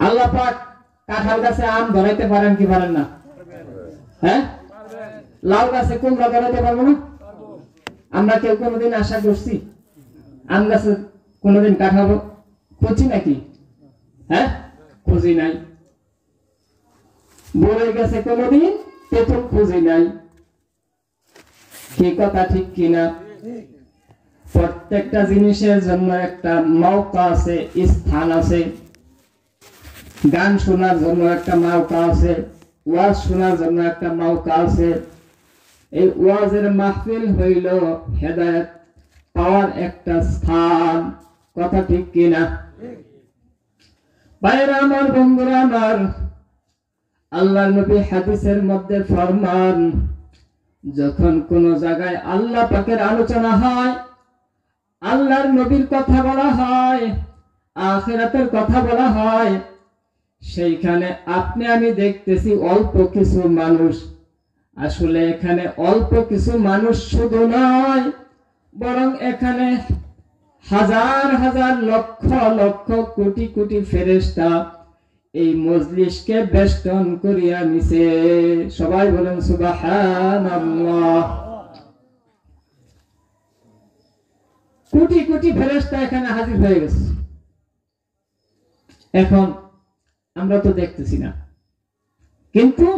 আল্লাহ পাক কাঁঠাল গাছে আম ধরাইতে পারেন কি পারেন না? হ্যাঁ, লাউ গাছে কুমড়া ধরাইতে পারবো না? আমরা কেউ কোনোদিন আশা করছি আম গাছে কোনোদিন কাঁঠাল খুঁজি নাকি? হ্যাঁ, খুঁজি নাই। বড়ই গাছে কোনোদিন তেঁতুল খুঁজি নাই। কি কথা ঠিক কিনা? প্রত্যেকটা জিনিসের জন্য একটা মৌকা আছে, স্থান আছে। গান শোনার জন্য একটা মৌকা আছে, ওয়াজ শোনার জন্য একটা মৌকা আছে। এই ওয়াজের মাহফিল হইল হেদায়েত পাওয়ার একটা স্থান। কথা ঠিক কিনা? ভাইরা আমার, বন্ধুরা আমার, আল্লাহর নবী হাদিসের মধ্যে ফরমান, যখন কোন জায়গায় আল্লাহ পাকের আলোচনা হয়, আল্লাহর নবীর কথা বলা হয়, আখিরাতের কথা বলা হয়, সেইখানে আপনি আমি দেখতেছি অল্প কিছু মানুষ। আসলে এখানে অল্প কিছু মানুষ শুধু নয়, বরং এখানে হাজার হাজার লক্ষ লক্ষ কোটি কোটি ফেরেশতা এই মজলিসকে বেষ্টন করিয়া নিছে। সবাই বলেন সুবহানাল্লাহ। কোটি কোটি ফেরেশতা এখানে হাজির হয়ে গেছে। এখন আমরা তো দেখতেছি না, কিন্তু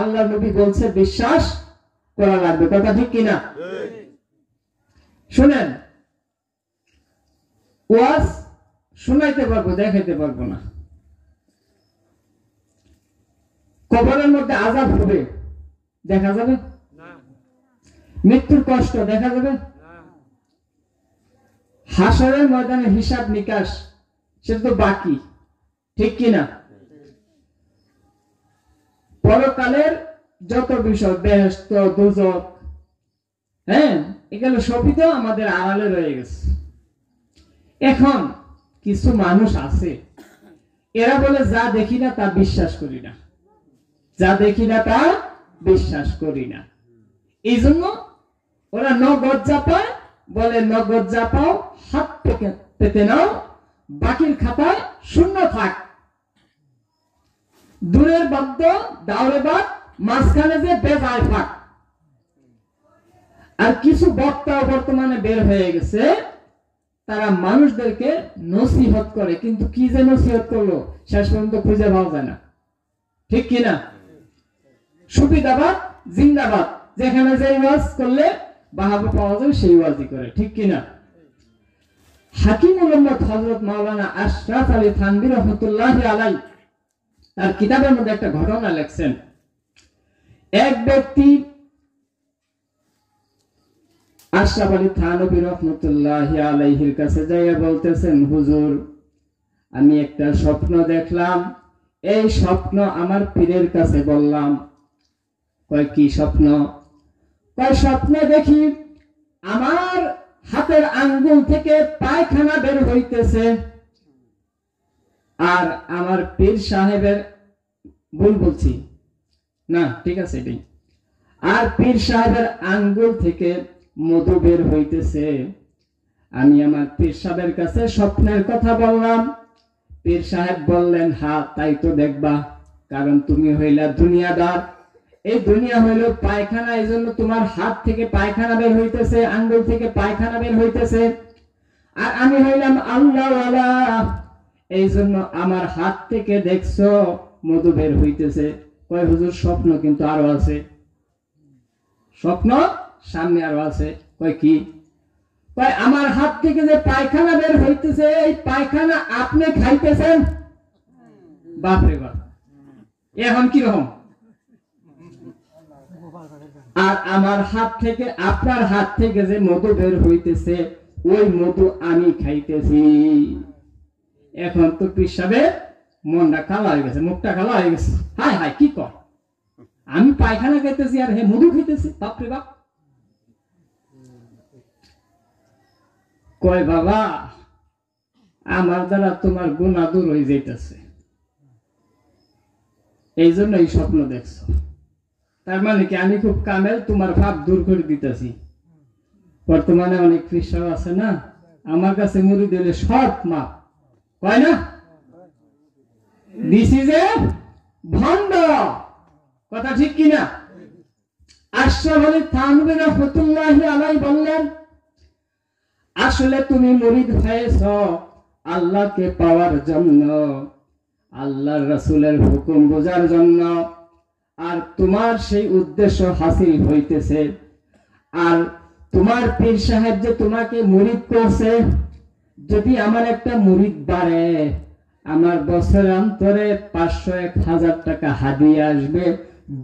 আল্লাহ নবী বলছে বিশ্বাস করা লাগবে। কথা ঠিক কিনা? শুনেন, ওয়াজ শোনাইতে পারবো, দেখাইতে পারবো না। কবরের মধ্যে আযাব হবে, দেখা যাবে? মৃত্যুর কষ্ট দেখা যাবে? হাসরের ময়দানে হিসাব নিকাশ, সেটা তো বাকি। ঠিক কিনা? পরকালের যত বিষয়, বেহেশত, দোজখ, হ্যাঁ, এগুলো সবই তো আমাদের আড়ালে রয়ে গেছে। এখন কিছু মানুষ আছে, এরা বলে যা দেখি না তা বিশ্বাস করি না, যা দেখি না তা বিশ্বাস করি না। এই জন্য ওরা নগদ যা পায় বলে নগদ যা পাও হাত পেতে নাও, বাকির খাতায় শূন্য থাক। দূরের বাদ্য দাওরে বাদ, মাঝখানে যে বেজায় থাক। আর কিছু বক্তা বর্তমানে বের হয়ে গেছে, তারা মানুষদেরকে নসিহত করে, কিন্তু কি যে নসিহত করলো শেষ পর্যন্ত খুঁজে পাওয়া যায় না। ঠিক কিনা? সুবিধাবাদ জিন্দাবাদ, যেখানে যে ওয়াজ করলে বাহাবা পাওয়া যায় সেই ওয়াজই করে। ঠিক কিনা? হাকিমুল উম্মত হযরত মাওলানা আশরাফ আলী থানভী রাহমাতুল্লাহি আলাইহি তার কিতাবের মধ্যে একটা ঘটনা লিখছেন। এক ব্যক্তি আশরাফ আলী থানভী রাহমাতুল্লাহি আলাইহির কাছে যাইয়া বলতেছেন, হুজুর, আমি একটা স্বপ্ন দেখলাম, এই স্বপ্ন আমার পীরের কাছে বললাম। কয় কি স্বপ্ন? কয় স্বপ্নে দেখি আমার হাতের আঙ্গুল থেকে পায়খানা বের হইতেছে, আর আমার পীর সাহেবের, ভুল বলছি না, ঠিক আছে এটাই, আর পীর সাহেবের আঙ্গুল থেকে মধু বের হইতেছে। আমি আমার পীর সাহেবের কাছে স্বপ্নের কথা বললাম। পীর সাহেব বললেন, হ্যাঁ তাই তো দেখবা, কারণ তুমি হইলা দুনিয়াদার, এই দুনিয়া হইল পায়খানা, এই জন্য তোমার হাত থেকে পায়খানা বের হইতেছে, আঙ্গুল থেকে পায়খানা বের হইতেছে। আর আমি হইলাম আল্লাহওয়ালা, এই জন্য আমার হাত থেকে দেখছো মধু বের হইতেছে। কয় হুজুর, স্বপ্ন কিন্তু আরো আছে, স্বপ্ন সামনে আরো আছে। কয় কি? কয় আমার হাত থেকে যে পায়খানা বের হইতেছে, এই পায়খানা আপনি খাইতেছেন। বাপরে বাপ, এখন কি রকম? আর আমার হাত থেকে, আপনার হাত থেকে যে মধু বের হইতেছে, ওই মধু আমি খাইতেছি। এখন তো পীর সাহেবের মনটা খালা হয়ে গেছে, মুখটা খালা হয়ে গেছে। হায় হায়, কি কর, আমি পায়খানা খাইতেছি আর হে মধু খাইতেছি, বাপরে বাপ। কয় বাবা, আমার দ্বারা তোমার গুনাহ দূর হয়ে যাইতেছে, এই জন্য এই স্বপ্ন দেখছো। তার মানে কি আমি খুব কামেল, তোমার ভাব দূর করে দিতেছি। বর্তমানে অনেক কৃষক আছে না, আমার কাছে মুড়ি দিলে সব মাপ, কয় না? দিস ইজ এ ভণ্ড। কথা ঠিক কিনা? আশরাফ আলী থানভী রাহমাতুল্লাহি আলাইহি বললেন, আসলে তুমি মুরিদ হয়েছ আল্লাহকে পাওয়ার জন্য, আল্লাহর রাসূলের হুকুম বোঝার জন্য, আর তোমার সেই উদ্দেশ্য হাসিল হইতেছে। আর তোমার পীর সাহেব যে তোমাকে মুরিদ করছে, যদি আমার একটা মুরিদ বাড়ে, আমার বছরান্তরে 500-1000 টাকা হাদিয়া আসবে,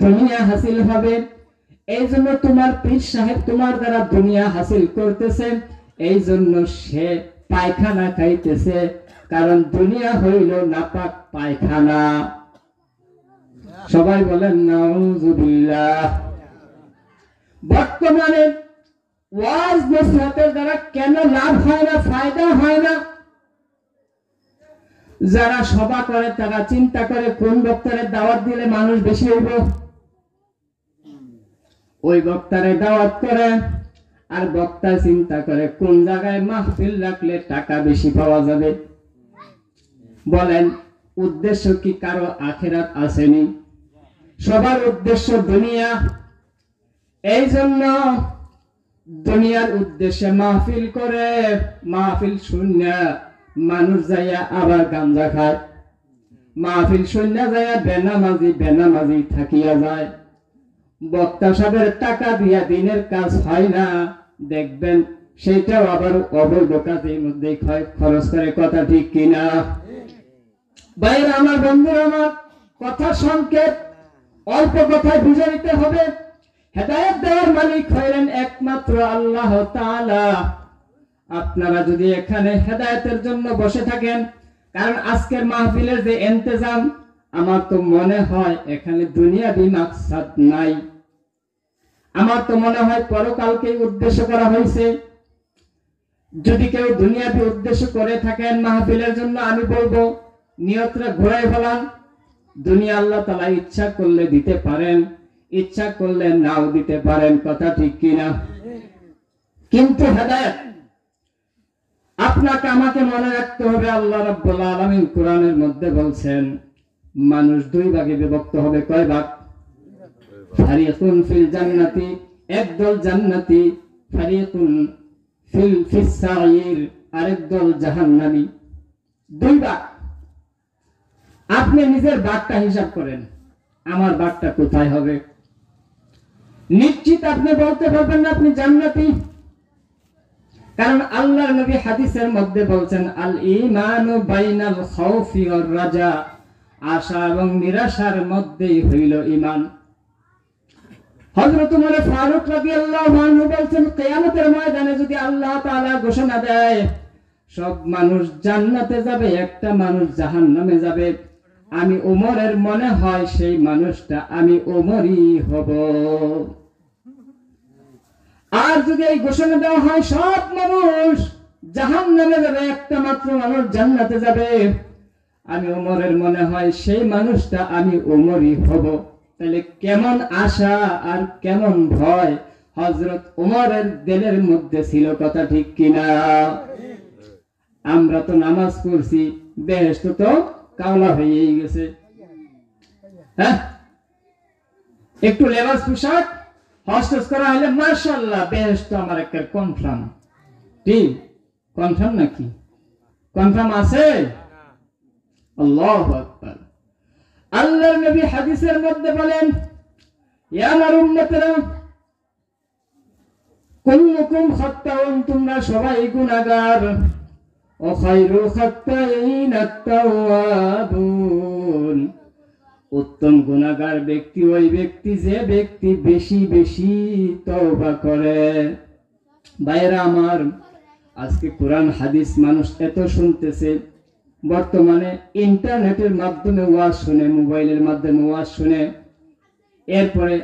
দুনিয়া হাসিল হবে। এই জন্য তোমার পীর সাহেব তোমার দ্বারা দুনিয়া হাসিল করতেছে, এই জন্য সে পায়খানা খাইতেছে, কারণ দুনিয়া হইল নাপাক পায়খানা। সবাই বলেন নাউযুবিল্লাহ। বর্তমানে ওয়াজ নসিহতের দ্বারা কেন লাভ হয় না, ফায়দা হয় না? যারা সভা করে তারা চিন্তা করে কোন বক্তারে দাওয়াত দিলে মানুষ বেশি হইব, ওই বক্তারে দাওয়াত করে। আর বক্তা চিন্তা করে কোন জায়গায় মাহফিল রাখলে টাকা বেশি পাওয়া যাবে। বলেন উদ্দেশ্য কি কারো আখিরাত আসেনি? সবার উদ্দেশ্য দুনিয়া। এই জন্য দুনিয়ার উদ্দেশ্যে মাহফিল করে, মাহফিল শূন্য মানুষ যাইয়া আবার গাঞ্জা খায়, মাহফিল শূন্য যাইয়া বেনামাজি থাকিয়া যায়। বক্তা সাহেবের টাকা দিয়া দিনের কাজ হয় না, দেখবেন সেটাও আবার অবৈধ কাজের মধ্যে খরচ করে। কথা ঠিক কিনা? ভাইরা আমার, বন্ধুরা আমার, কথা সংক্ষেপ, অল্প কথায় বুঝে নিতে হবে। হেদায়েত দেওয়ার মালিক হলেন একমাত্র আল্লাহ তাআলা। আপনারা যদি এখানে হেদায়েতের জন্য বসে থাকেন, কারণ আজকের মাহফিলের যে ইন্তজাম, আমার তো মনে হয় এখানে দুনিয়াবি মাকসাদ নাই। আমার তো মনে হয় পরকালকে উদ্দেশ্য করা হয়েছে। যদি কেউ দুনিয়াবি উদ্দেশ্য করে থাকেন মাহফিলের জন্য, আমি বলবো নিয়তটা ঘোরায় ফেলান। দুনিয়া আল্লাহ তাআলা ইচ্ছা করলে দিতে পারেন, ইচ্ছা করলে নাও দিতে পারেন। কথা ঠিক কিনা? কিন্তু হেদায়েত আপনাকে আমাকে মনে রাখতে হবে। আল্লাহ রাব্বুল আলামিন কোরআনের মধ্যে বলছেন মানুষ দুই ভাগে বিভক্ত হবে। কয় ভাগ? ফারিকুন ফিল জান্নাতি, একদল জান্নাতি, ফারিকুন ফিস সাঈর, আরেকদল জাহান্নামী। দুই ভাগ। আপনি নিজের ভাগটা হিসাব করেন, আমার ভাগটা কোথায় হবে? নিশ্চিত আপনি বলতে পারবেন না আপনি জান্নাতি, কারণ আল্লাহর নবী হাদিসের মধ্যে বলছেন আল ঈমানু বাইনাল খাউফি ওয়ার রাজা, আশা এবং নিরাশার মধ্যেই হইল ঈমান। হযরত ওমর ফারুক রাদিয়াল্লাহু আনহু বলছেন কিয়ামতের ময়দানে যদি আল্লাহ তাআলা ঘোষণা দেয় সব মানুষ জান্নাতে যাবে, একটা মানুষ জাহান্নামে যাবে, আমি ওমরের মনে হয় সেই মানুষটা আমি ওমরই হব। আর যদি এই ঘোষণা দেওয়া হয় সব মানুষ জাহান্নামে যাবে, একটা মাত্র মানুষ জান্নাতে যাবে, আমি ওমরের মনে হয় সেই মানুষটা আমি ওমরই হব। তাহলে কেমন আশা আর কেমন ভয় হযরত ওমরের দিলের মধ্যে ছিল। কথা ঠিক কিনা? আমরা তো নামাজ পড়ছি, বেহেশত তো কাওলা হয়েই গেছে। হ্যাঁ, একটু লেবাস পোশাক হস্টেজ করা হলে মাশাআল্লাহ বেহেশত আমার একটা কনফার্ম। ঠিক কনফার্ম নাকি? কনফার্ম আছে? আল্লাহু আকবার। আল্লাহর নবী হাদিসের মধ্যে বলেন ইয়া আমার উম্মতেরা কুল্লুকুম খাত্তাউন, তোমরা সবাই গুনাহগার, ও খায়রুল খাত্তাইন আত-তাওয়াবুন, উত্তম গুনাহগার ব্যক্তি ওই ব্যক্তি যে ব্যক্তি বেশি বেশি তওবা করে। ভাইরা আমার, আজকে কোরআন হাদিস মানুষ এত শুনতেছে, বর্তমানে ইন্টারনেটের মাধ্যমে ওয়াজ শুনে, মোবাইলের মাধ্যমে ওয়াজ শুনে, এরপরে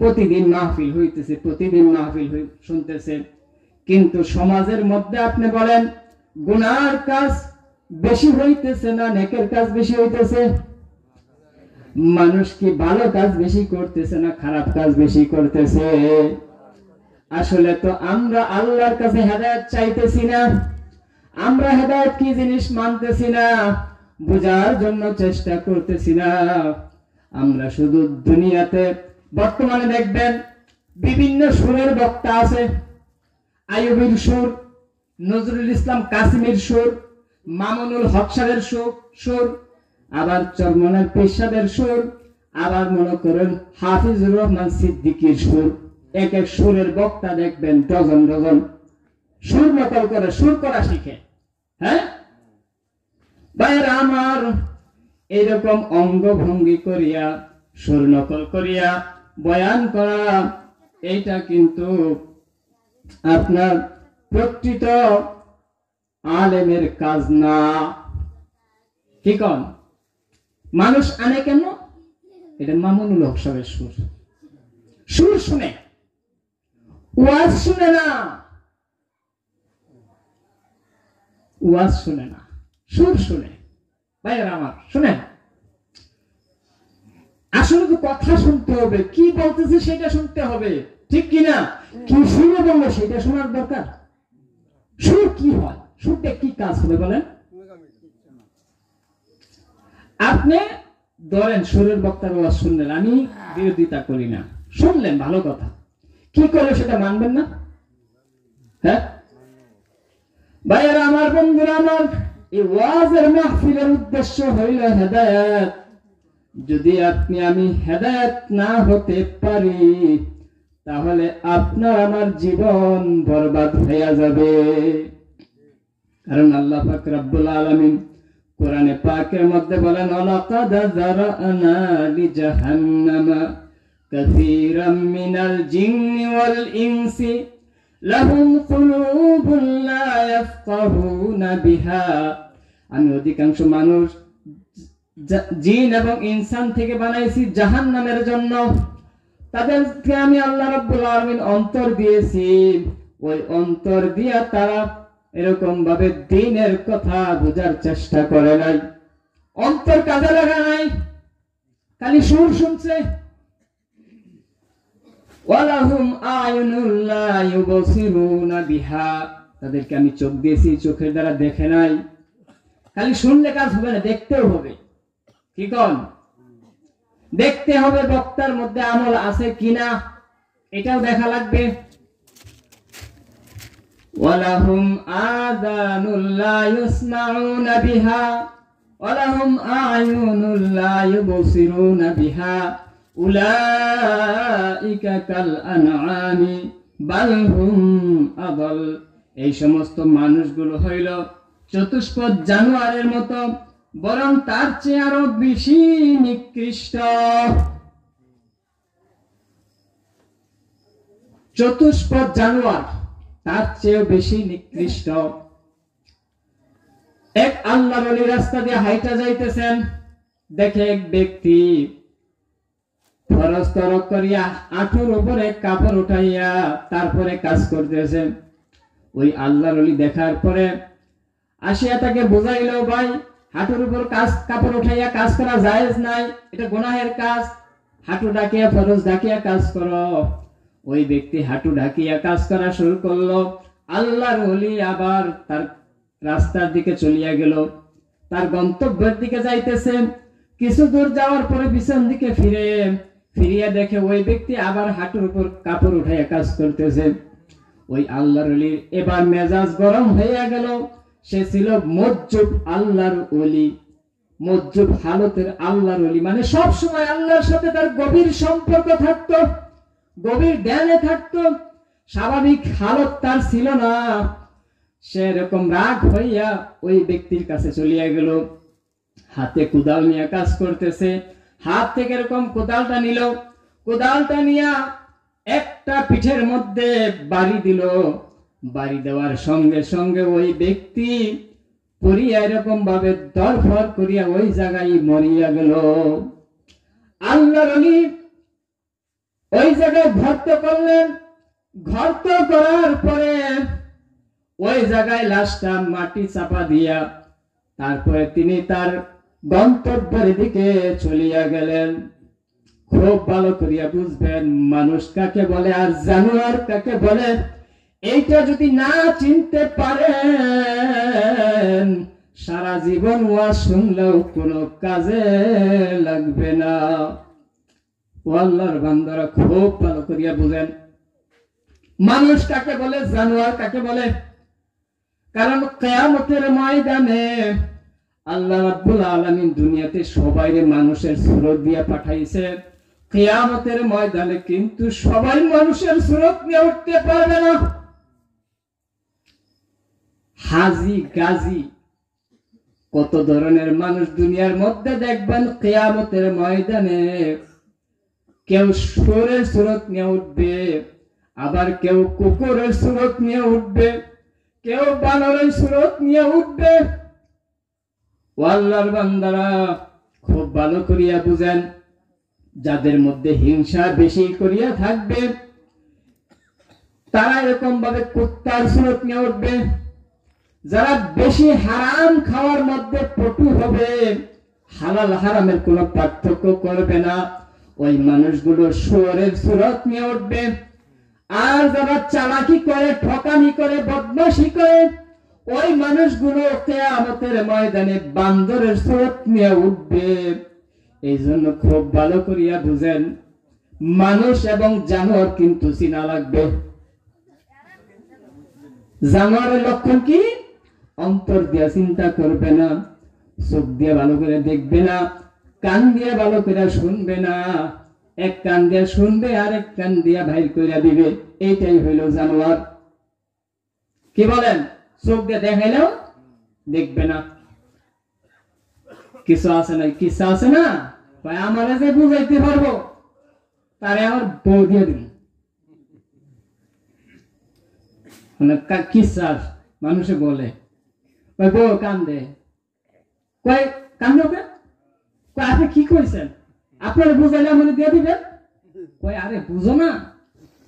প্রতিদিন মাহফিল হইতেছে, প্রতিদিন মাহফিল শুনতেছে। কিন্তু সমাজের মধ্যে আপনি বলেন গুনার কাজ বেশি হইতেছে না নেকের কাজ বেশি হইতেছে? মানুষ কি ভালো কাজ বেশি করতেছে না খারাপ কাজ বেশি করতেছে? আসলে তো আমরা আল্লাহর কাছে হেদায়েত চাইতেছি না, আমরা হেদায়েত কি জিনিস মানতেছি না, বোঝার জন্য চেষ্টা করতেছি না। আমরা শুধু দুনিয়াতে বর্তমানে দেখবেন বিভিন্ন সুরের বক্তা আছে। আইয়ুবের সুর, নজরুল ইসলাম কাসিমের সুর, মামুনুল হক সাহেবের সুর, আবার চরমনের পেশাবের সুর, আবার মনে করেন হাফিজুর রহমান সিদ্দিকীর সুর। এক এক সুরের বক্তা দেখবেন ডজন ডজন সুর নকল করে, সুর করা শিখে। হ্যাঁ ভাইয়েরা আমার, এরকম অঙ্গভঙ্গি করিয়া সুর নকল করিয়া বয়ান করা, এইটা কিন্তু আপনার প্রকৃত আলেমের কাজ না। কি কন? মানুষ আনে কেন? এটা মামুনুল হক সাহেবের সুর। সুর শুনে, ওয়াজ শুনে না, ওয়াজ শুনে না, সুর শুনে। ভাইয়েরা আমার শুনেন, আসলে তো কথা শুনতে হবে, কি বলতেছে সেটা শুনতে হবে, ঠিক কিনা? কি শুনে বললো সেটা শোনার দরকার। সুর কি হয়, সুরটা কি কাজ হবে বলেন? আপনি ধরেন সুরের বক্তার ওয়াজ শুনলেন, আমি বিরোধিতা করি না, শুনলেন ভালো কথা, কি করে সেটা মানবেন না? হ্যাঁ ভাইয়েরা আমার, বন্ধুরা আমার, এই ওয়াজের মাহফিলের উদ্দেশ্য হইল হেদায়েত। যদি আপনি আমি হেদায়েত না হতে পারি, তাহলে আপনার আমার জীবন বরবাদ হয়ে যাবে। কারণ আল্লাহ পাক রব্বুল আলামিন কোরআনে পাকের মধ্যে বলেন, ওয়ালাকাদ যারানা লিজাহান্নামা কাসীরাম মিনাল জিন্নি ওয়াল ইনসি লাহুম কুলুবুন লা ইয়াফকাহুনা বিহা। আমি অধিকাংশ মানুষ জিন এবং ইনসান থেকে বানাইছি জাহান্নামের জন্য। তাদেরকে আমি আল্লাহ রাব্বুল আলামিন অন্তর দিয়েছি, ওই অন্তর দিয়া তারা এরকম ভাবে দ্বীনের কথা বোঝার চেষ্টা করে নাই, অন্তর কাজে লাগা নাই, খালি সুর শুনছে। ওয়ালাহুম আয়ুনুল লা ইউবসিরুনা বিহা, তাদেরকে আমি চোখ দিয়েছি, চোখের দ্বারা দেখে নাই। খালি শুনলে কাজ হবে না, দেখতেও হবে। কি কোন? দেখতে হবে বক্তার মধ্যে আমল আছে কিনা, এটাও দেখা লাগবে। ওয়ালাহুম আযানুল লা ইসমাউনা বিহা ওয়ালাহুম আয়ুনুল লা ইউবসিরুনা বিহা উলাইকা কাল আনআমি বাল হুম আদাল। এই সমস্ত মানুষগুলো হইল চতুষ্পদ জানোয়ারের মতো, বরং তার চেয়ে আরো বেশি নিকৃষ্ট। চতুষ্পদ জানোয়ার, তার চেয়েও বেশি নিকৃষ্ট। এক আল্লাহর ওলি রাস্তা দিয়ে হাইটা যাইতেছেন, দেখে এক ব্যক্তি ফরজ তরক করিয়া আঁঠুর উপরে কাপড় উঠাইয়া তারপরে কাজ করতেছে। ওই আল্লাহর ওলি দেখার পরে আসিয়া তাকে বুঝাইল, ভাই হাঁটুর উপর কাপড় উঠাইয়া কাজ করা জায়েজ নাই, এটা গুনাহের কাজ, হাঁটু ঢাকিয়া ফরজ ঢাকিয়া কাজ করো। ওই ব্যক্তি হাঁটু ঢাকিয়া কাজ করা শুরু করলো। আল্লাহর ওলি আবার তার রাস্তার দিকে চলিয়া গেল, তার গন্তব্যের দিকে যাইতেছে। কিছু দূর যাওয়ার পরে পিছন দিকে ফিরিয়া দেখে ওই ব্যক্তি আবার হাঁটুর উপর কাপড় উঠাইয়া কাজ করতেছে। ওই আল্লাহর ওলির এবার মেজাজ গরম হইয়া গেল। সে ছিল মজ্জুব আল্লাহর ওলি, মজ্জুব হালতের আল্লাহর ওলি, মানে সব সময় আল্লাহর সাথে তার গভীর সম্পর্ক থাকতো, গভীর জ্ঞানে থাকতো। স্বাভাবিক হালত তার ছিল না। সে এরকম রাগ হইয়া ওই ব্যক্তির কাছে চলিয়া গেল। হাতে কোদাল নিয়ে কাজ করতেছে, হাত থেকে এরকম কোদালটা নিল, কোদালটা নিয়া একটা পিঠের মধ্যে বাড়ি দিল। বাড়ি দেওয়ার সঙ্গে সঙ্গে ওই ব্যক্তি পড়িয়া এরকম ভাবে দরফর করিয়া ওই জায়গায় মরিয়া গেল। আল্লাহর ওলি ওই জায়গায় গর্ত করলেন। গর্ত করার পরে ওই জায়গায় লাশটা মাটি চাপা দিয়া তারপরে তিনি তার গন্তব্যের দিকে চলিয়া গেলেন। খুব ভালো করিয়া বুঝবেন মানুষ কাকে বলে আর জানোয়ার কাকে বলে। এইটা যদি না চিনতে পারেন, সারা জীবন ওয়াজ শুনলেও কোনো কাজে লাগবে না। ও আল্লাহর বান্দারা খুব ভালো করিয়া বুঝেন, মানুষ কাকে বলে, জানোয়ার কাকে বলে। কারণ কিয়ামতের ময়দানে আল্লাহ রাব্বুল আলামিন দুনিয়াতে সবাইরে মানুষের সুরত দিয়া পাঠাইছে। কিয়ামতের ময়দানে কিন্তু সবাই মানুষের সুরত নিয়ে উঠতে পারবে না। হাজি গাজী কত ধরনের মানুষ দুনিয়ার মধ্যে দেখবেন, কিয়ামতের ময়দানে কেউ শুয়োরের সুরত নিয়ে উঠবে, আবার কেউ কুকুরের সুরত নিয়ে উঠবে, কেউ বানরের সুরত নিয়ে উঠবে। আল্লাহর বান্দারা খুব ভালো করিয়া বুঝেন, যাদের মধ্যে হিংসা বেশি করিয়া থাকবে তারা এরকম ভাবে কুত্তার সুরত নিয়ে উঠবে। যারা বেশি হারাম খাওয়ার মধ্যে পটু হবে, হালাল হারামের কোনো পার্থক্য করবে না, ওই মানুষগুলো শুয়োরের সুরত নিয়ে উঠবে। আর যারা চালাকি করে, ঠকামি করে, বদমাশি করে, ওই মানুষগুলো কিয়ামতের ময়দানে বান্দরের সুরত নিয়ে উঠবে। এই জন্য খুব ভালো করিয়া বুঝেন, মানুষ এবং জানোয়ার কিন্তু চিনা লাগবে। জানোয়ারের লক্ষণ কি? অন্তর দিয়া চিন্তা করবে না, চোখ দিয়ে ভালো করে দেখবে না, কান দিয়ে ভালো করে শুনবে না, এক কান দিয়ে শুনবে আর এক কান দিয়া বাইর কইরা দিবে। এইটাই হইল জানোয়ার। কি বলেন? চোখ দিয়ে দেখাইলেও দেখবে না। কিছু আছে না, কিছু আছে না, আমার যে বুঝাইতে পারবো তারে আমার বউ দিয়ে দিন। কিসা মানুষে বলে, বউ কান্দে, কয় কান্দে ওকে, আপনি কি কইছেন, আপনারা বুঝাইলে আমাদের দিয়ে দিবেন। কয় আরে বুঝো না,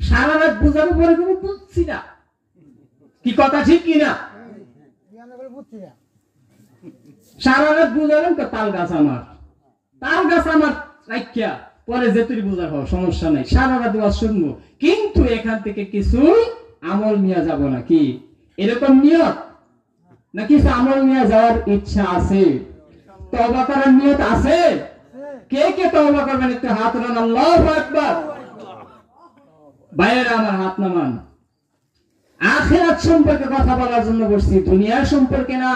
সারা রাত বুঝাবো, পরে তুমি বুঝছি না। কি কথা ঠিক কিনা? সারা রাত বুঝাবেন তো, তাল গাছ আমার, তাল গাছ আমার রাখিয়া পরে যে তুই বুঝার হওয়া সমস্যা নাই, সারা রাত ওয়াজ শুনবো, কিন্তু এখান থেকে কিছু আমল নিয়ে যাব না। কি এরকম নিয়ত না? কিছু আমল নিয়ে যাওয়ার ইচ্ছা আছে, তওবা করার নিয়ত আছে? কে কে তওবা করবেন একটু হাত নামান। আল্লাহু আকবার। ভাইয়েরা আমার হাত নামান। আখিরাত সম্পর্কে কথা বলার জন্য বসছি, দুনিয়ার সম্পর্কে না।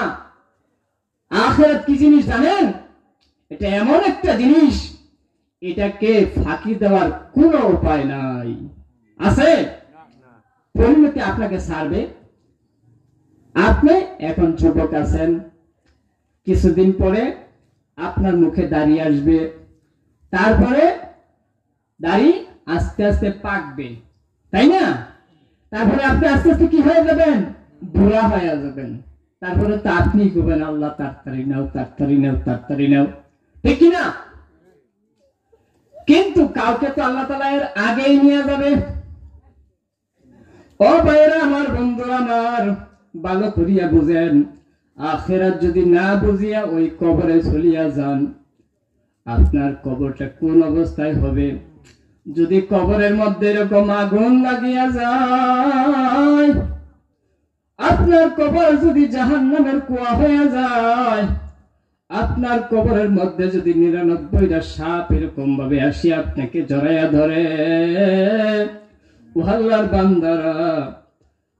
আখিরাত কি জিনিস জানেন? এটা এমন একটা জিনিস, এটাকে ফাঁকি দেওয়ার কোনো উপায় নাই। আছে? পরিণতি আপনাকে ছাড়বে। আপনি এখন যুবক আছেন, কিছুদিন পরে আপনার মুখে দাড়ি আসবে, তারপরে দাড়ি আস্তে আস্তে পাকবে, তাই না? তারপরে আপনি আস্তে আস্তে কি হয়ে যাবেন? বুড়া হয়ে যাবেন। তারপরে তো আপনি করবেন, আল্লাহ তাড়াতাড়ি নাও, তাড়াতাড়ি নাও, তাড়াতাড়ি নাও, ঠিক কিনা? কিন্তু কাউকে তো আল্লাহ তাআলা এর আগেই নিয়ে যাবে। ও ভাইরা আমার, বন্ধুরা আমার, ভালো করিয়া বুঝেন, আখিরাত যদি না বুঝিয়া ওই কবরে চলিয়া যান, আপনার কবরটা কোন অবস্থায় হবে? যদি কবরের মধ্যে এরকম আগুন লাগিয়া যায়, আপনার কবর যদি জাহান্নামের কুয়া হয়ে যায়, আপনার কবরের মধ্যে যদি 99টা সাপ এরকম ভাবে আসি আপনাকে জড়াইয়া ধরে, আল্লাহর বান্দারা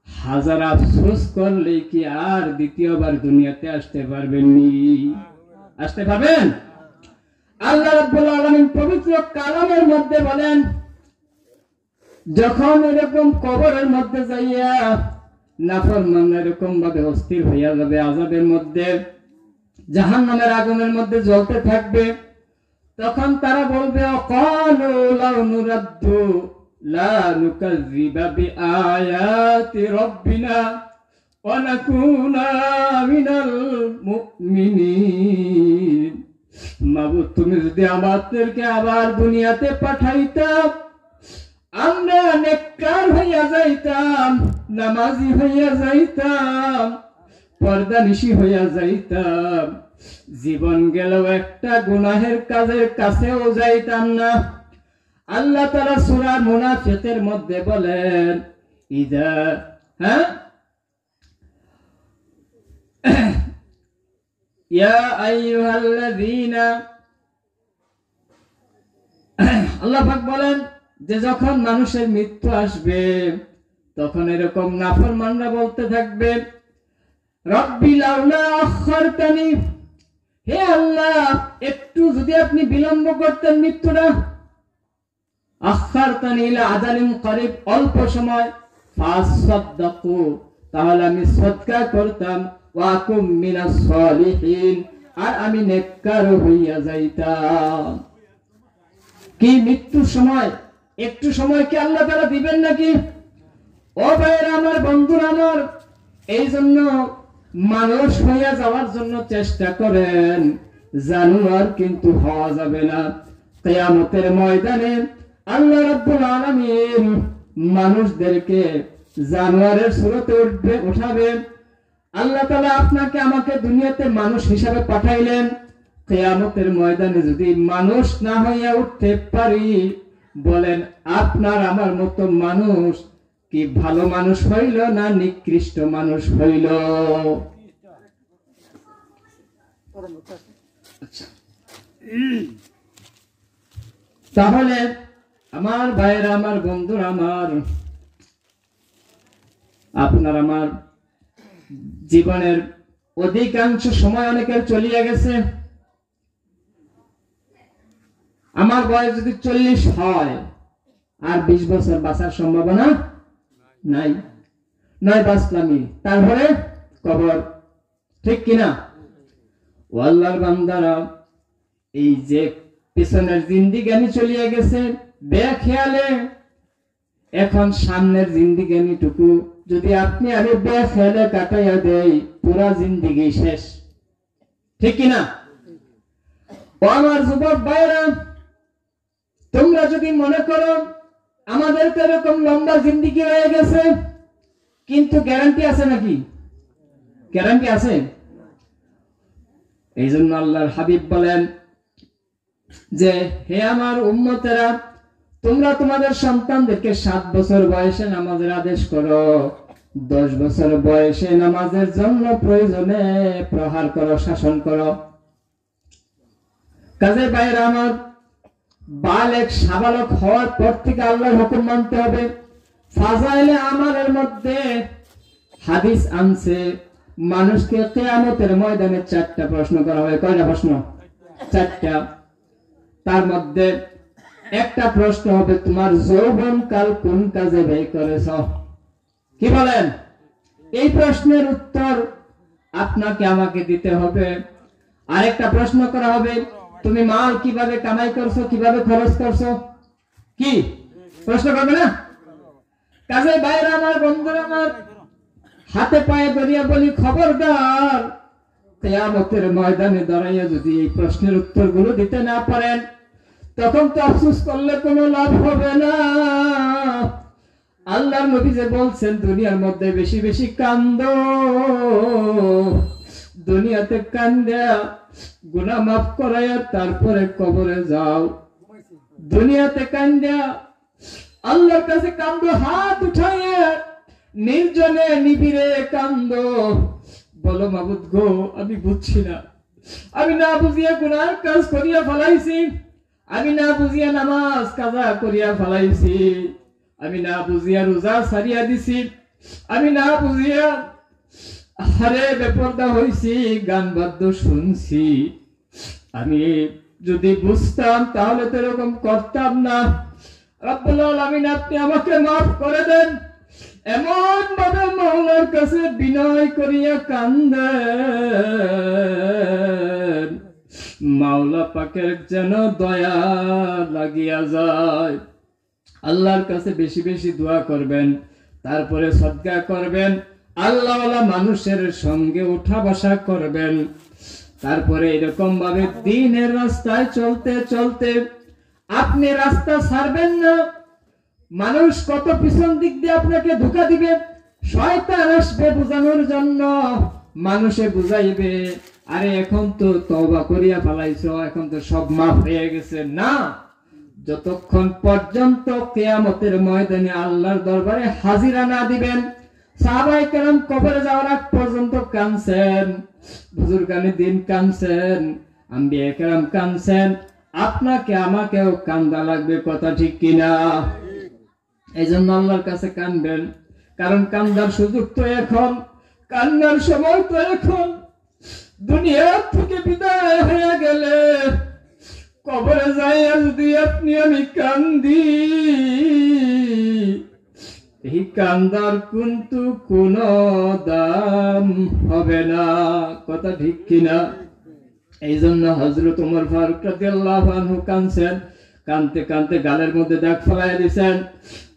হাজার আফসোস করলে কি আর দ্বিতীয়বার দুনিয়াতে আসতে পারবেননি? আসতে পারবেন? আল্লাহ রাব্বুল আলামিন পবিত্র কালামের মধ্যে বলেন, যখন এরকম কবরের মধ্যে যাইয়া নাফরমান এরকম ভাবে অস্থির হইয়া যাবে, আযাবের মধ্যে, জাহান্নামের আগুনের মধ্যে জ্বলতে থাকবে, তখন তারা বলবে, অকালু লাউ নুরাদ্দু লা নুকাযযিবা বিআয়াতি রাব্বিনা ওয়া নাকুনা মিনাল মুমিনিন। মাবুদ, তুমি যদি আমাদেরকে আবার দুনিয়াতে পাঠাইতা, আমরা নেককার হইয়া যাইতাম, নামাজি হইয়া যাইতাম, পর্দানিশী হইয়া যাইতাম, জীবন গেল একটা গুনাহের কাজের কাছেও যাইতাম না। আল্লাহ তাআলা সূরা মুনাফিকের মধ্যে বলেন, ইদা ইয়া আইয়ুহাল্লাযীনা, আল্লাহ পাক বলেন যে যখন মানুষের মৃত্যু আসবে তখন এরকম নাফরমানরা বলতে থাকবে, রব্বি লাউলা আখারতানি, হে আল্লাহ একটু যদি আপনি বিলম্ব করতেন মৃত্যুটা, আখারতানি ইলা আজালিন করিব, অল্প সময়, ফাসাদদাকু, তাহলে আমি সদকা করতাম, ওয়া আকুম মিনাস সালিহিন, আর আমি নেককার হইয়া যাইতাম। কি মৃত্যুর সময় একটু সময় কি আল্লাহ তাআলা দিবেন নাকি? ও ভাইরা আমার, বন্ধুরা আমার, এই জন্য মানুষ হইয়া যাওয়ার জন্য চেষ্টা করেন, জানোয়ার কিন্তু হওয়া যাবে না। কিয়ামতের ময়দানে আল্লাহ রাব্বুল আলামিন মানুষদেরকে জানোয়ারের সুরতে উঠাবেন। আল্লাহ তাআলা আপনাকে আমাকে দুনিয়াতে মানুষ হিসাবে পাঠাইলেন, কিয়ামতের ময়দানে যদি মানুষ না হইয়া উঠতে পারি, বলেন আপনার আমার মতো মানুষ কি ভালো মানুষ হইল না নিকৃষ্ট মানুষ হইল? তাহলে আমার ভাইরা আমার, বন্ধুরা আমার, আপনার আমার জীবনের অধিকাংশ সময় অনেকের চলিয়া গেছে। আমার বয়স যদি 40 হয়, আর 20 বছর বাঁচার সম্ভাবনা নাই, নয় বাঁচলামই, তারপরে কবর, ঠিক কিনা? ও আল্লাহর বান্দারা, এই যে পিছনের জিন্দিগানি চলিয়া গেছে বেখেয়ালে, এখন সামনের জিন্দিগানিটুকু যদি আপনি আমি বেখেয়ালে কাটাইয়া দেই, পুরা জিন্দিগি শেষ, ঠিক কিনা? ও আমার যুবক ভাইরা, তোমরা যদি মনে করো আমাদের তো এরকম লম্বা জিন্দিগি হয়ে গেছে, কিন্তু গ্যারান্টি আছে নাকি? গ্যারান্টি আছে? এই জন্য আল্লাহর হাবিব বলেন যে হে আমার উম্মতেরা, তোমরা তোমাদের সন্তানদেরকে 7 বছর বয়সে নামাজের আদেশ করো, 10 বছর বয়সে নামাজের জন্য প্রয়োজনে প্রহার করো, শাসন করো। কাজে বাইরে আমার, বালেক সাবালক হওয়ার পর থেকে আল্লাহর হুকুম মানতে হবে। ফাজাইলে আমালের মধ্যে হাদিস আনছে, মানুষকে কিয়ামতের ময়দানে 4টা প্রশ্ন করা হবে। কয়টা প্রশ্ন? 4টা। তার মধ্যে একটা প্রশ্ন হবে, তোমার যৌবন কাল কোন কাজে ব্যয় করেছ? কি বলেন? এই প্রশ্নের উত্তর আপনাকে আমাকে দিতে হবে। আরেকটা প্রশ্ন করা হবে, তুমি মাল কিভাবে কামাই করছো, কিভাবে খরচ করছো? কি প্রশ্ন করবে না? কাজে বাইরে আমার, বন্ধুরা আমার, হাতে পায়ে ধরিয়া বলি, খবরদার, কিয়ামতের ময়দানে দাঁড়াইয়া যদি এই প্রশ্নের উত্তরগুলো দিতে না পারেন, তখন তো আফসোস করলে কোনো লাভ হবে না। আল্লাহর নবী যে বলছেন, দুনিয়ার মধ্যে বেশি বেশি কান্দো, দুনিয়াতে কান্দা গুনাহ মাফ করাইয়া তারপরে কবরে যাও। দুনিয়াতে কান্দা আল্লাহর কাছে কান্দো, হাত উঠাইয়া নির্জনে নিবিড়ে কান্দো, বলো মাবুদ গো, আমি বুঝছি না, আমি না বুঝিয়া গুনার কাজ করিয়া ফেলাইছি, আমি না বুঝিয়া নামাজ কাজা করিয়া ফেলাইছি, আমি না বুঝিয়া রোজা ছাড়িয়া দিছি, আমি না বুঝিয়া হারে বেপরদা হইছি, গান বাদ্য শুনছি। আমি যদি বুঝতাম তাহলে তো এরকম করতাম না। রব্বুল আলামিন, আপনি আমাকে মাফ করে দেন। এমন ভাবে মাওলার কাছে বিনয় করিয়া কান্দেন, মাওলা পাকের যেন দয়া লাগিয়া যায়। আল্লাহর কাছে বেশি বেশি দোয়া করবেন, তারপরে সদকা করবেন, আল্লাহওয়ালা মানুষের সঙ্গে উঠা বসা করবেন। তারপরে এরকম ভাবে দ্বীনের রাস্তায় চলতে চলতে আপনি রাস্তা ছাড়বেন না। মানুষ কত পিছন দিক দিয়ে আপনাকে ধোঁকা দিবে, শয়তান আসবে বুঝানোর জন্য, মানুষে বুঝাইবে আরে এখন তো তওবা করিয়া ফেলাইছো, এখন তো সব মাফ হয়ে গেছে। না, যতক্ষণ পর্যন্ত কিয়ামতের ময়দানে আল্লাহর দরবারে হাজিরা না দিবেন, সাহাবায়ে কেরাম কবরে যাওয়ার আগ পর্যন্ত কাঁদছেন, বুজুর্গানে দিন কাঁদছেন, আম্বিয়া কেরাম কাঁদছেন, আপনাকে আমাকেও কান্দা লাগবে, কথা ঠিক কিনা? এই জন্য আল্লাহর কাছে কাঁদবেন, কারণ কান্দার সুযোগ তো এখন, কান্নার সময় তো এখন। দুনিয়া থেকে বিদায় হয়ে গেলে কবরে যাইয়া যদি আপনি আমি কান্দি, এই কান্দার কিন্তু কোনো দাম হবে না, কথা ঠিক কিনা? এই জন্য হযরত ওমর ফারুক রাদিয়াল্লাহু আনহু কাঁদছেন, কাঁদতে কাঁদতে গালের মধ্যে দাগ ফেলাইয়া দিয়েছেন।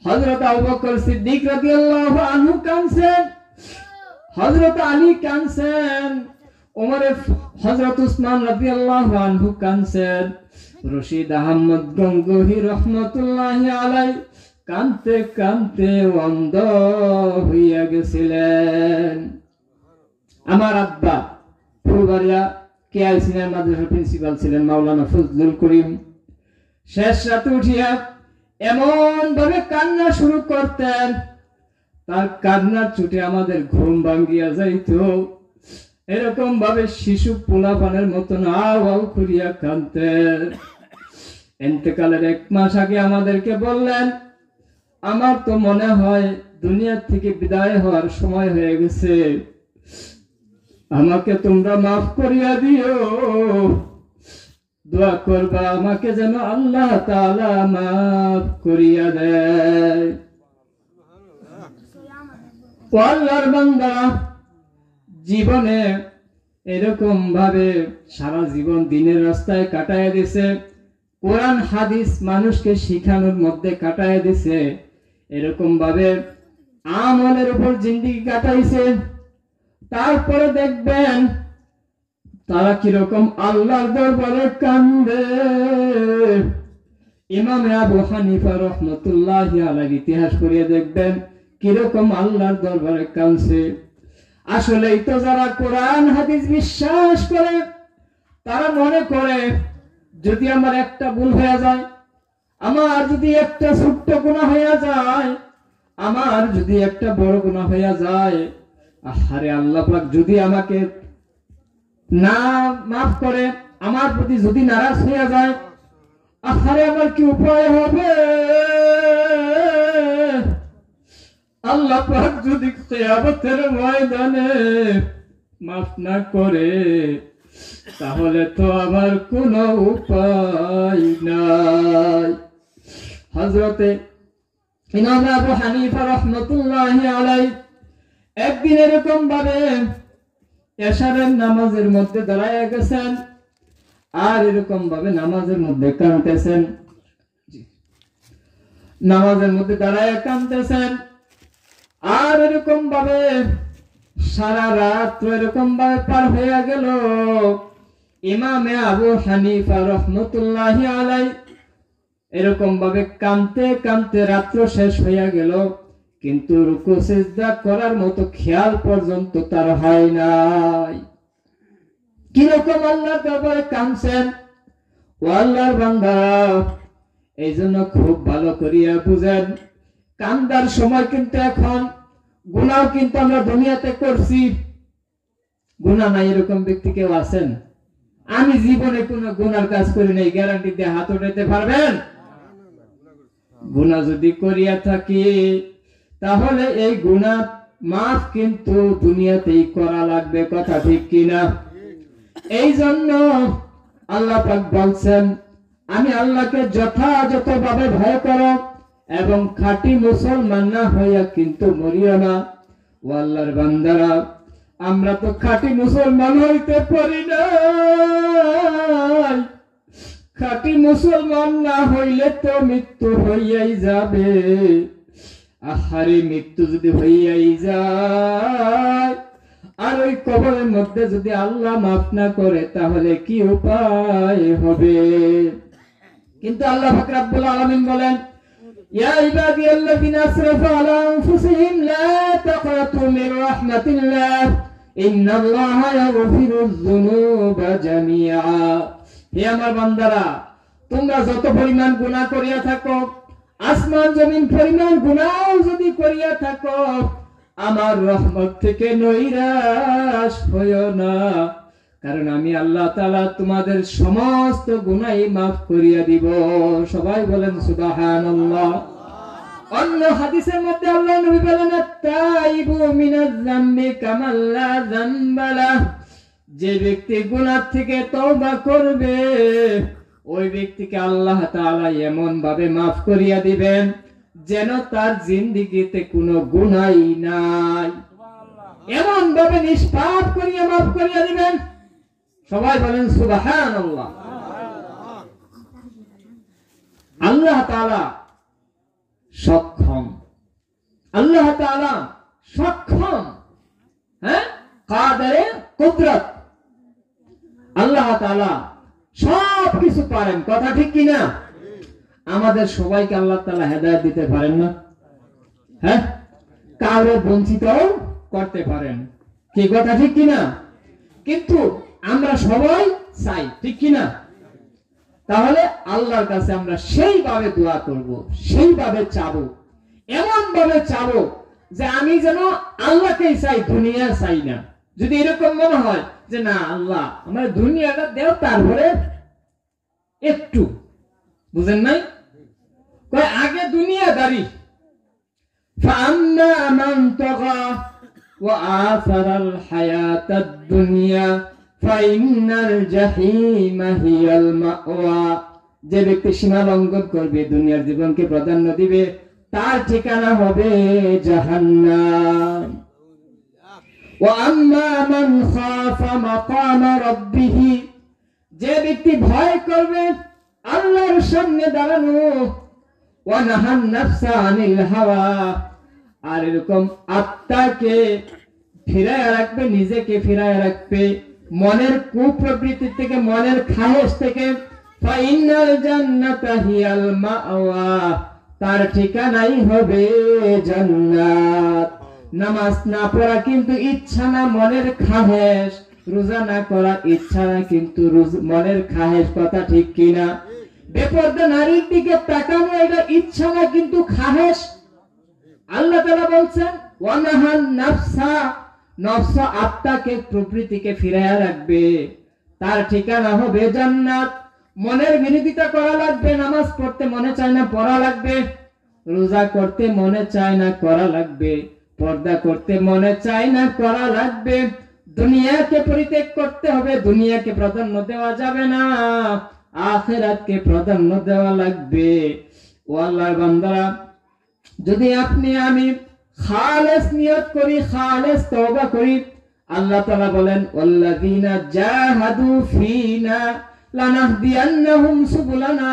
হযরত আবু বকর সিদ্দিক রাদিয়াল্লাহু আনহু কাঁদছেন, হযরত আলী কাঁদছেন, হযরত উসমান রাদিয়াল্লাহু আনহু কাঁদছেন, রশিদ আহমদ গঙ্গোহী রাহমাতুল্লাহি আলাইহি কাঁদতে কাঁদতে অন্ধ হইয়া গেছিলেন। আমার আব্বা ফুলবাড়িয়া কেআইসিএর মাদ্রাসার প্রিন্সিপাল ছিলেন মাওলানা ফজলুল করিম। শেষ রাতে উঠিয়া এমন ভাবে কান্না শুরু করতেন, তার কান্নার চোটে আমাদের ঘুম ভাঙ্গিয়া যাইত। এরকম ভাবে শিশু পোলাপানের মতন আওয়াল করিয়া কাঁদতেন। ইন্তেকালের 1 মাস আগে আমাদেরকে বললেন, আমার তো মনে হয় দুনিয়া থেকে বিদায় হওয়ার সময় হয়ে গেছে, আমাকে তোমরা মাফ করিয়া দিও, দোয়া করবা আমাকে যেন আল্লাহ তাআলা মাফ করিয়া দেয়। ও আল্লাহর বান্দা, জীবনে এরকম ভাবে সারা জীবন দিনের রাস্তায় কাটায় দিছে, কোরআন হাদিস মানুষকে শিখানোর মধ্যে কাটায় দিছে, এরকম ভাবে আমলের উপর জিন্দেগি কাটাইছে। তারপরে দেখবেন তারা কিরকম আল্লাহর দরবারে কান্দে। ইমাম আবু হানিফা রাহমাতুল্লাহি আলাইহি ইতিহাস করিয়ে দেখবেন কিরকম আল্লাহর দরবারে কাঁদছে। আসলেই তো যারা কোরআন হাদিস বিশ্বাস করে তারা মনে করে যদি আমার একটা ভুল হয়ে যায়, আমার যদি একটা ছোট্ট গুনাহ হয়ে যায়, আমার যদি একটা বড় গুনাহ হয়ে যায়, আরে আল্লাহ পাক যদি আমাকে না মাফ করে, আমার প্রতি যদি নারাজ হয়ে যায়, আরে আমার কি উপায় হবে? আল্লাহ পাক যদি কিয়ামতের ময়দানে মাফ না করে, তাহলে তো আমার কোনো উপায় নাই। হযরতে ইমাম আবু হানিফা রাহমাতুল্লাহি আলাইহি একদিন এরকম ভাবে এশারের নামাজের মধ্যে দাঁড়ায় গেছেন, আর এরকম ভাবে নামাজের মধ্যে কাঁদতেছেন, নামাজের মধ্যে দাঁড়ায় কাঁদতেছেন, আর এরকম ভাবে সারা রাত এরকম ভাবে পার হয়ে গেল। ইমামে আবু হানিফা রাহমাতুল্লাহি আলাইহি এরকম ভাবে কাঁদতে কাঁদতে রাত্র শেষ হয়ে গেল, কিন্তু রুকু সিজদা করার মতো খেয়াল পর্যন্ত তার হয় নাই। কিরকম আল্লাহর দরবারে কাঁদছেন। ও আল্লাহর বান্দা, এই জন্য খুব ভালো করিয়া বুঝেন, কান্দার সময় কিন্তু এখন। গুনাহ কিন্তু আমরা দুনিয়াতে করছি, গুনাহ নাই এরকম ব্যক্তি কেউ আছেন? আমি জীবনে কোনো গুনার কাজ করি নাই, গ্যারান্টি দিয়ে হাত উঠাইতে পারবেন? গুনাহ যদি করিয়া থাকি তাহলে এই গুনাহ মাফ কিন্তু দুনিয়াতেই করা লাগবে, কথা ঠিক কিনা? এই জন্য আল্লাহ পাক বলছেন, আমি আল্লাহকে যথাযথভাবে ভয় করো এবং খাঁটি মুসলমান না হইয়া কিন্তু মরিও না। ও আল্লাহর বান্দারা, আমরা তো খাঁটি মুসলমান হইতে পারি না। খাঁটি মুসলমান না হইলে তো মৃত্যু হইয়াই যাবে। আহারে, মৃত্যু যদি হইয়াই যায় আর ওই কবরের মধ্যে যদি আল্লাহ মাফ না করে, তাহলে কি উপায় হবে? কিন্তু আল্লাহ পাক রব্বুল আলামিন বলেন, ইয়া ইবাদিয়াল্লাযিনা আসরাফু আলা আনফুসিহিম লা তাকনাতু মির রাহমাতিল্লাহ ইন্নাল্লাহা ইয়াগফিরুয যুনুবা জামিআ। হে আমার বান্দারা, তোমরা যত পরিমাণ গুনাহ করিয়া থাকো, আসমান জমিন পরিমাণ গুনাহ যদি করিয়া থাকো, আমার রহমত থেকে নৈরাশ হইও না, কারণ আমি আল্লাহ তাআলা তোমাদের সমস্ত গুনাহ মাফ করিয়া দিব। সবাই বলেন সুবহানাল্লাহ। অন্য হাদিসের মধ্যে আল্লাহ নবী বলেন, আত-তাইবু মিনাজ যামবি কামান লা যামবা লাহ, যে ব্যক্তি গুনাহ থেকে তওবা করবে ওই ব্যক্তিকে আল্লাহ তাআলা এমন ভাবে মাফ করিয়া দিবেন যেন তার জিন্দেগিতে কোনো গুনাহই নাই, এমন ভাবে নিষ্পাপ করিয়া মাফ করিয়া দিবেন। সবাই বলেন সুবহানাল্লাহ। আল্লাহ তাআলা সক্ষম, আল্লাহ তাআলা সক্ষম, হ্যাঁ, কাদেরে কুদরত, আল্লাহ তাআলা সবকিছু পারেন। কথা ঠিক কিনা? আমাদের সবাইকে আল্লাহ তাআলা হেদায়েত দিতে পারেন না? হ্যাঁ, কাউকে বঞ্চিত করতে পারেন, কি কথা ঠিক কিনা? কিন্তু আমরা সবাই চাই, ঠিক কিনা? তাহলে আল্লাহর কাছে আমরা সেইভাবে দোয়া করব, সেইভাবে চাবো, এমন ভাবে চাবো যে আমি যেন আল্লাহকেই চাই, দুনিয়া চাই না। যদি এরকম মনে হয় যে না আল্লাহ আমার দুনিয়াটা দেও, তারপরে একটু, বুঝেন নাই, কয় আগে দুনিয়াদারি। ফাআম্মা মান তাগা ওয়া আসারাল হায়াতাদ দুনিয়া ফাইন্নাল জাহিমা হিয়াল মাওয়া, যে ব্যক্তি সীমা লঙ্ঘন করবে, দুনিয়ার জীবনকে প্রাধান্য দিবে, তার ঠিকানা হবে জাহান্নাম। ওয়া আম্মা মান খাফা মাকামা রাব্বিহি, যে ব্যক্তি ভয় করবে আল্লাহর সামনে দাঁড়ানো, ওয়া নাহান নাফসা আনিল হাওয়া, আর এরকম আত্মাকে ফিরায় রাখবে, নিজেকে ফিরায় রাখবে মনের কুপ্রবৃত্তি থেকে, মনের খায়েশ থেকে, ফাইনাল জান্নাতা হিয়াল মাওয়া, তার ঠিকানাই হবে জান্নাত। নামাজ না পড়া কিন্তু ইচ্ছা না, মনের খাহেশ, রোজা না করা ইচ্ছা না, কিন্তু মনের খাহেশ, কথা ঠিক কিনা? বেপরদা নারীর দিকে তাকানো এটা ইচ্ছা না, কিন্তু খাহেশ। আল্লাহ তাআলা বলছেন ওয়ানাহান নাফসা, নফস আত্মাকে প্রবৃত্তিকে ফিরাইয়া রাখবে, তার ঠিকানা হবে জান্নাত। মনের বিরোধিতা করা লাগবে, নামাজ পড়তে মনে চায় না, পড়া লাগবে, রোজা করতে মনে চায় না, করা লাগবে, পর্দা করতে মনে চায় না, করা লাগবে, দুনিয়াকে পরিত্যাগ করতে হবে, দুনিয়াকে প্রাধান্য দেওয়া যাবে না, আখিরাতকে প্রাধান্য দেওয়া লাগবে। ও আল্লাহর বান্দারা, যদি আপনি আমি খালেস নিয়ত করি, খালেস তওবা করি, আল্লাহ তাআলা বলেন ওয়াল্লাযীনা জাহাদু ফিনা লানাহদিয়ান্নাহুম সুবুলানা,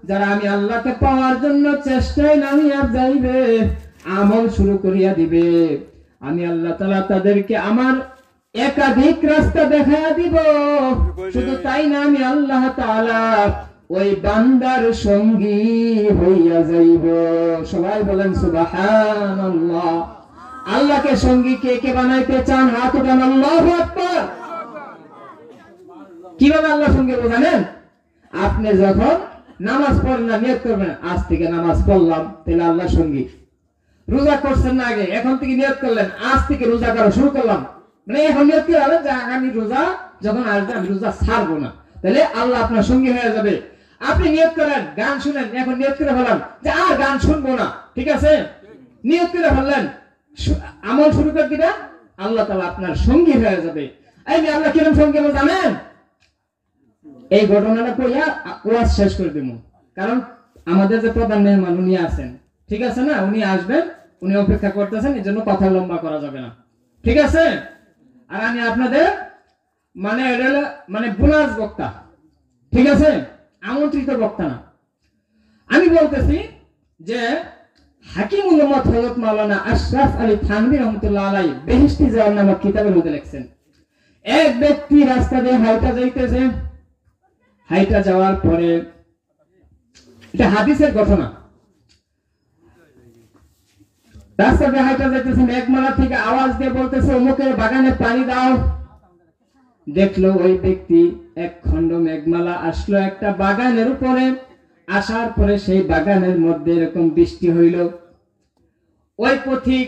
যারা আমি আল্লাহকে পাওয়ার জন্য চেষ্টায় নামিয়া যাইবে, আমল শুরু করিয়া দিবে, আমি আল্লাহ তাআলা তাদেরকে আমার একাধিক রাস্তা দেখায়া দিব। শুধু তাই না, আমি আল্লাহ তাআলা ওই বান্দার সঙ্গী হইয়া যাইব। সবাই বলেন সুবহানাল্লাহ। আল্লাহকে সঙ্গী কে কে বানাইতে চান? হাত উঠান, আল্লাহু আকবার। কিভাবে আল্লাহ সঙ্গী জানেন? আপনি যখন নামাজ পড়েন না, নিয়ত করবেন আজ থেকে নামাজ পড়লাম, তাহলে আল্লাহ সঙ্গী। রোজা করছেন না আগে, এখন থেকে নিয়ত করলেন আজ থেকে রোজা করা শুরু করলাম, মানে এখন নিয়ত করে যে আগামী রোজা যখন আসবে আমি রোজা ছাড়বো না, তাহলে আল্লাহ আপনার সঙ্গী হয়ে যাবে। আপনি নিয়ত করেন গান শুনেন, এখন নিয়ত করে ফেলাম যে আর গান শুনবো না, ঠিক আছে, নিয়ত করে ফেললেন, আমল শুরু করে দিবেন, আল্লাহ তাআলা আপনার সঙ্গী হয়ে যাবে। এই আল্লাহ কিরকম সঙ্গী জানেন? এই ঘটনাটা কইয়া ওয়াজ শেষ করে দেব, কারণ আমাদের যে প্রধান মেহমান উনি আছেন, ঠিক আছে না, উনি আসবেন, উনি অপেক্ষা করতেছেন, এই জন্য কথা লম্বা করা যাবে না, ঠিক আছে। আর আমি আপনাদের মানে বোনাস বক্তা, ঠিক আছে, আমন্ত্রিত বক্তা না। আমি বলতেছি যে হাকিমুল উম্মাত হযরত মাওলানা আশরাফ আলী থানভী রাহমাতুল্লাহ আলাইহি বেহেশতি যাওয়ার নামক কিতাবের মধ্যে লিখছেন, এক ব্যক্তি রাস্তা দিয়ে হাইটা যাইতেছে, হাইটা যাওয়ার পরে, এটা হাদিসের ঘটনা, রাস্তা দিয়ে হাইটা যাইতেছে, মেঘমালা থেকে আওয়াজ দিয়ে বলতেছে অমুকের বাগানে পানি দাও। দেখলো ওই ব্যক্তি এক খণ্ড মেঘমালা আসলো একটা বাগানের উপরে, আসার পরে সেই বাগানের মধ্যে এরকম বৃষ্টি হইল। ওই পথিক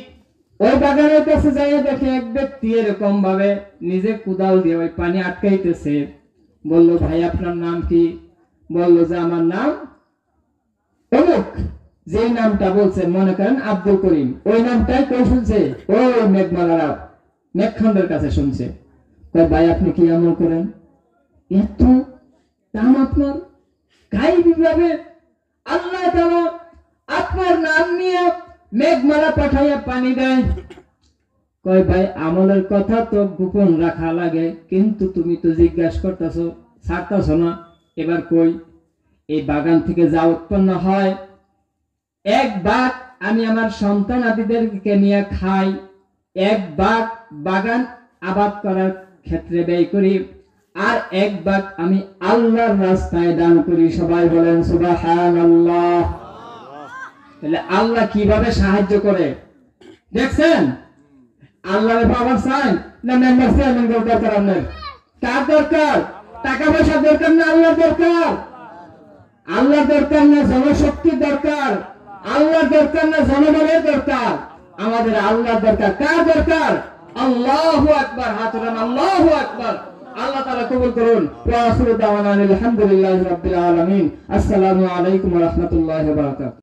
ওই বাগানের কাছে যাইয়া দেখে এক ব্যক্তি এরকম ভাবে নিজে কুদাল দিয়ে ওই পানি আটকাইতেছে। বলল, ভাই আপনার নাম কি? বলল যে আমার নাম অমুক। যে নামটা বলছে, মনে করেন আব্দুল করিম, ওই নামটাই কই শুনছে? ওই মেঘমালারা মেঘখণ্ডের কাছে শুনছে। কয়, ভাই আপনি কি আমল করেন? এত দাম আপনার? গায়েবী ভাবে আল্লাহ তাআলা আপনার নাম নিয়ে মেঘমালা পাঠাইয়া পানি দেয়। কয়, ভাই আমলের কথা তো গোপন রাখা লাগে, কিন্তু তুমি তো জিজ্ঞাসা করতেছো, ছাড়তেছ না। এবার কই? এই বাগান থেকে যা উৎপন্ন হয়, এক ভাগ আমি আমার সন্তান আদিদেরকে নিয়ে খাই, এক ভাগ বাগান আবাদ করার ক্ষেত্রে ব্যয় করি, আর এক ভাগ আমি আল্লাহর রাস্তায় দান করি। সবাই বলেন সুবহানাল্লাহ। তাহলে আল্লাহ কিভাবে সাহায্য করে দেখছেন? আল্লাহর পাওয়ার চাই না মেম্বার চেয়ারম্যান দরকার? আপনার কার দরকার? টাকা পয়সা দরকার না আল্লাহর দরকার? আল্লাহ দরকার না জনশক্তি দরকার? আল্লাহ দরকার না জনবলের দরকার? আমাদের আল্লাহ দরকার। কার দরকার? আল্লাহু আকবার। হাত উঠান, আল্লাহু আকবার। আল্লাহ তাআলা কবুল করুন। ওয়া আখিরু দাওয়ানা আলহামদুলিল্লাহি রাব্বিল আলামিন। আসসালামু আলাইকুম ওয়া রাহমাতুল্লাহি ওয়া বারাকাতুহু।